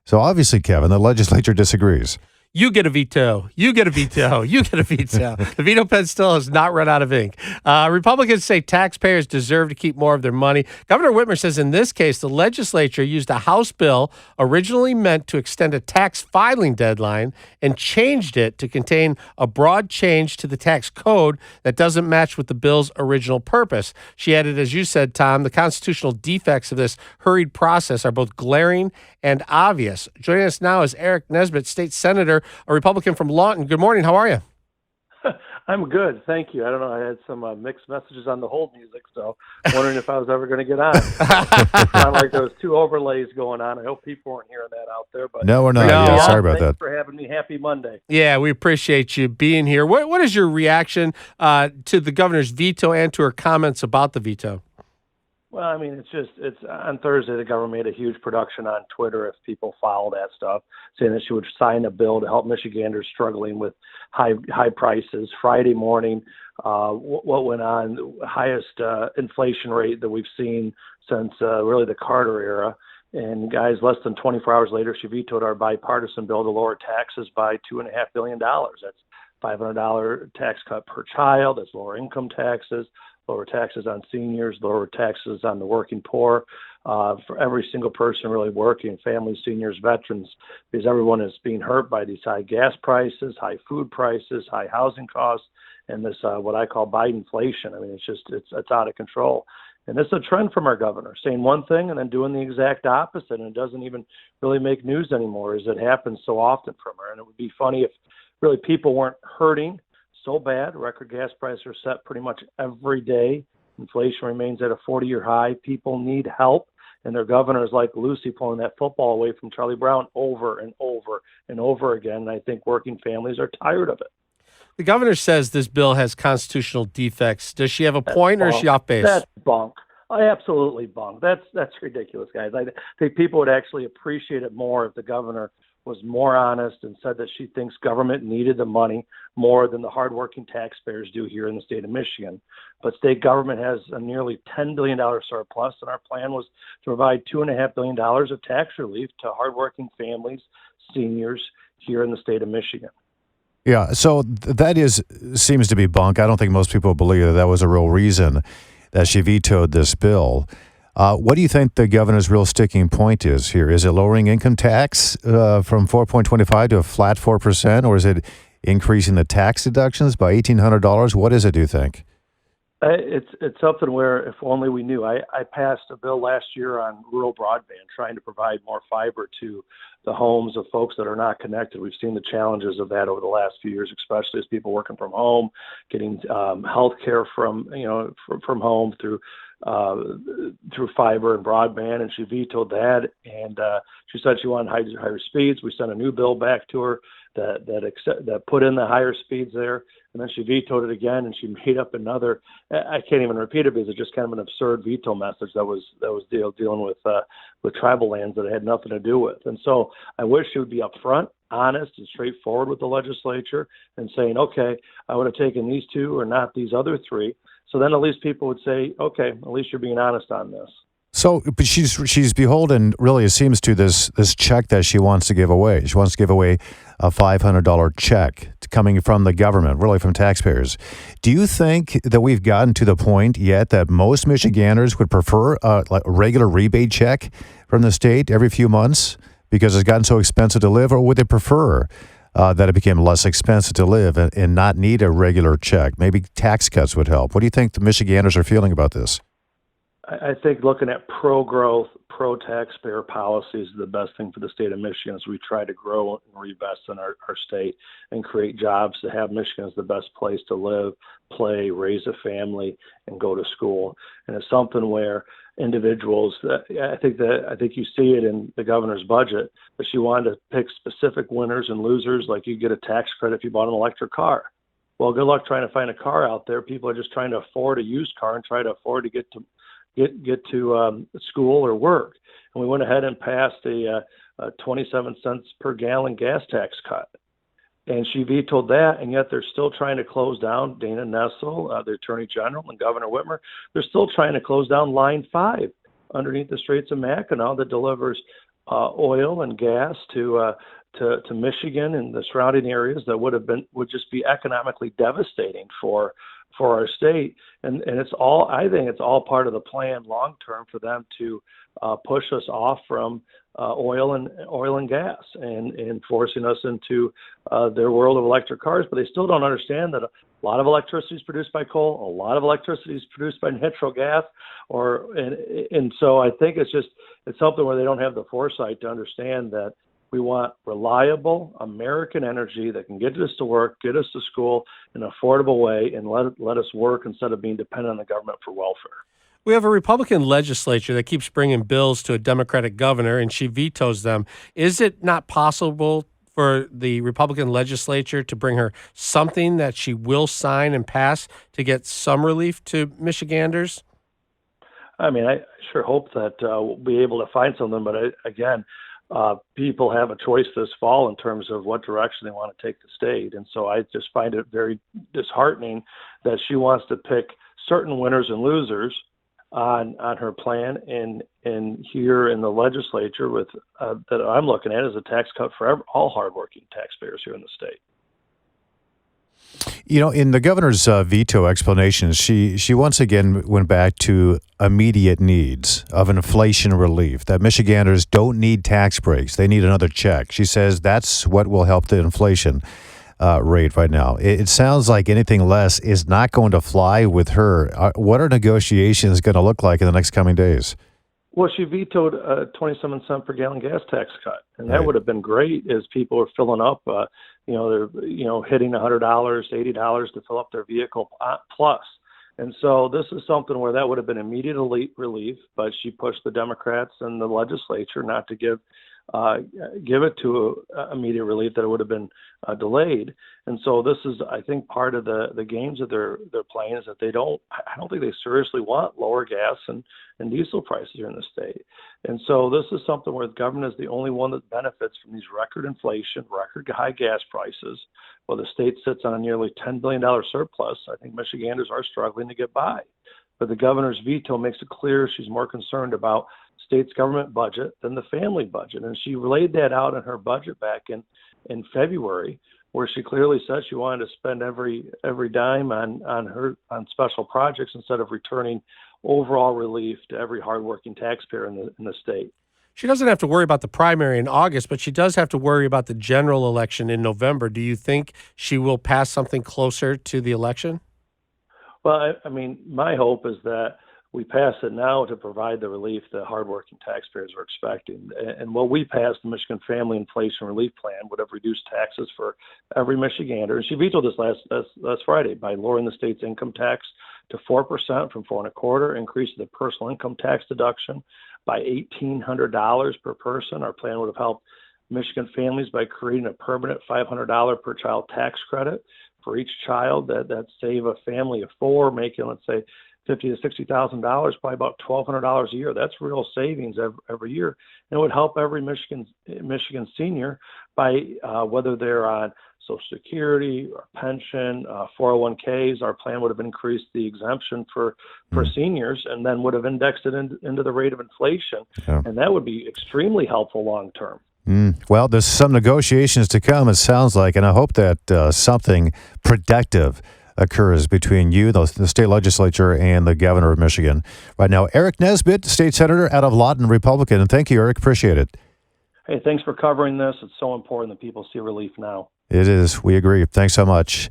So obviously, Kevin, the legislature disagrees. You get a veto. You get a veto. You get a veto. The veto pen still has not run out of ink. Republicans say taxpayers deserve to keep more of their money. Governor Whitmer says in this case, the legislature used a House bill originally meant to extend a tax filing deadline and changed it to contain a broad change to the tax code that doesn't match with the bill's original purpose. She added, as you said, Tom, the constitutional defects of this hurried process are both glaring and obvious. Joining us now is Aric Nesbitt, state senator, a Republican from Lawton. Good morning. How are you? I'm good. Thank you. I don't know. I had some mixed messages on the hold music, so wondering if I was ever going to get on. It sounded like there was two overlays going on. I hope people weren't hearing that out there. But no, we're not. Yeah, sorry about that. Thanks for having me. Happy Monday. Yeah, we appreciate you being here. What is your reaction to the governor's veto and to her comments about the veto? Well, I mean, it's on Thursday, the government made a huge production on Twitter, if people follow that stuff, saying that she would sign a bill to help Michiganders struggling with high prices. Friday morning, what went on, highest inflation rate that we've seen since really the Carter era. And guys, less than 24 hours later, she vetoed our bipartisan bill to lower taxes by $2.5 billion. That's $500 tax cut per child. That's lower income taxes, lower taxes on seniors, lower taxes on the working poor, for every single person really working, families, seniors, veterans, because everyone is being hurt by these high gas prices, high food prices, high housing costs, and this what I call Bidenflation. I mean, it's out of control. And this is a trend from our governor, saying one thing and then doing the exact opposite, and it doesn't even really make news anymore, as it happens so often from her. And it would be funny if really people weren't hurting so bad. Record gas prices are set pretty much every day. Inflation remains at a 40-year high. People need help, and their governor is like Lucy pulling that football away from Charlie Brown over and over and over again. And I think working families are tired of it. The governor says this bill has constitutional defects. Does she have a point, or is she off base? That's bunk. Absolutely bunk. That's ridiculous, guys. I think people would actually appreciate it more if the governor was more honest and said that she thinks government needed the money more than the hardworking taxpayers do here in the state of Michigan. But state government has a nearly $10 billion surplus, and our plan was to provide $2.5 billion of tax relief to hardworking families, seniors here in the state of Michigan. Yeah, so that seems to be bunk. I don't think most people believe that was a real reason that she vetoed this bill. What do you think the governor's real sticking point is here? Is it lowering income tax from 4.25 to a flat 4%, or is it increasing the tax deductions by $1,800? What is it, do you think? It's something where if only we knew. I passed a bill last year on rural broadband, trying to provide more fiber to the homes of folks that are not connected. We've seen the challenges of that over the last few years, especially as people working from home, getting health care from home through fiber and broadband, and she vetoed that. And she said she wanted higher speeds. We sent a new bill back to her that put in the higher speeds there, and then she vetoed it again, and she made up another. I can't even repeat it because it's just kind of an absurd veto message that was dealing with tribal lands that it had nothing to do with. And so I wish she would be upfront, honest, and straightforward with the legislature and saying, okay, I would have taken these two or not these other three. So then at least people would say, okay, at least you're being honest on this. So, but she's beholden, really, it seems, to this check that she wants to give away. She wants to give away a $500 check coming from the government, really from taxpayers. Do you think that we've gotten to the point yet that most Michiganders would prefer a regular rebate check from the state every few months because it's gotten so expensive to live, or would they prefer that it became less expensive to live and not need a regular check? Maybe tax cuts would help. What do you think the Michiganders are feeling about this? I think looking at pro-growth, pro-taxpayer policies is the best thing for the state of Michigan as we try to grow and reinvest in our state and create jobs to have Michigan as the best place to live, play, raise a family, and go to school. And it's something where individuals, I think you see it in the governor's budget, that she wanted to pick specific winners and losers, like you get a tax credit if you bought an electric car. Well, good luck trying to find a car out there. People are just trying to afford a used car and try to afford to get to school or work. And we went ahead and passed a 27 cents per gallon gas tax cut. And she vetoed that, and yet they're still trying to close down Dana Nessel, the Attorney General, and Governor Whitmer. They're still trying to close down Line 5 underneath the Straits of Mackinac that delivers oil and gas to Michigan and the surrounding areas that would just be economically devastating for our state. And it's all, I think it's all part of the plan long term for them to push us off from oil and gas and forcing us into their world of electric cars. But they still don't understand that a lot of electricity is produced by coal, a lot of electricity is produced by natural gas, and so I think it's something where they don't have the foresight to understand that we want reliable American energy that can get us to work, get us to school in an affordable way, and let us work instead of being dependent on the government for welfare. We have a Republican legislature that keeps bringing bills to a Democratic governor, and she vetoes them. Is it not possible for the Republican legislature to bring her something that she will sign and pass to get some relief to Michiganders? I mean, I sure hope that we'll be able to find something, but again, people have a choice this fall in terms of what direction they want to take the state. And so I just find it very disheartening that she wants to pick certain winners and losers on her plan. And here in the legislature with that I'm looking at is a tax cut for all hardworking taxpayers here in the state. You know, in the governor's veto explanation, she once again went back to immediate needs of inflation relief, that Michiganders don't need tax breaks. They need another check. She says that's what will help the inflation rate right now. It sounds like anything less is not going to fly with her. What are negotiations going to look like in the next coming days? Well, she vetoed a 27-cent per gallon gas tax cut, and that Right. would have been great as people are filling up. They're hitting $100, $80 to fill up their vehicle plus. And so this is something where that would have been immediate relief, but she pushed the Democrats and the legislature not to give it to immediate relief, that it would have been delayed. And so this is, I think, part of the games that they're playing is that I don't think they seriously want lower gas and diesel prices here in the state. And so this is something where the government is the only one that benefits from these record inflation, record high gas prices. While the state sits on a nearly $10 billion surplus, I think Michiganders are struggling to get by. But the governor's veto makes it clear she's more concerned about state's government budget than the family budget. And she laid that out in her budget back in February, where she clearly said she wanted to spend every dime on special projects instead of returning overall relief to every hardworking taxpayer in the state. She doesn't have to worry about the primary in August, but she does have to worry about the general election in November. Do you think she will pass something closer to the election? Well, I mean, my hope is that we pass it now to provide the relief that hardworking taxpayers are expecting. And what we passed, the Michigan Family Inflation Relief Plan, would have reduced taxes for every Michigander. And she vetoed this last Friday by lowering the state's income tax to 4% from 4.25%, increasing the personal income tax deduction by $1,800 per person. Our plan would have helped Michigan families by creating a permanent $500 per child tax credit for each child that save a family of four, making, let's say, $50,000 to $60,000, probably about $1,200 a year. That's real savings every year. And it would help every Michigan senior by whether they're on Social Security or pension, 401ks. Our plan would have increased the exemption for seniors and then would have indexed it into the rate of inflation. Yeah. And that would be extremely helpful long term. Well, there's some negotiations to come, it sounds like, and I hope that something productive occurs between you, the state legislature, and the governor of Michigan. Right now, Aric Nesbitt, state senator out of Lawton, Republican. And thank you, Aric. Appreciate it. Hey, thanks for covering this. It's so important that people see relief now. It is. We agree. Thanks so much.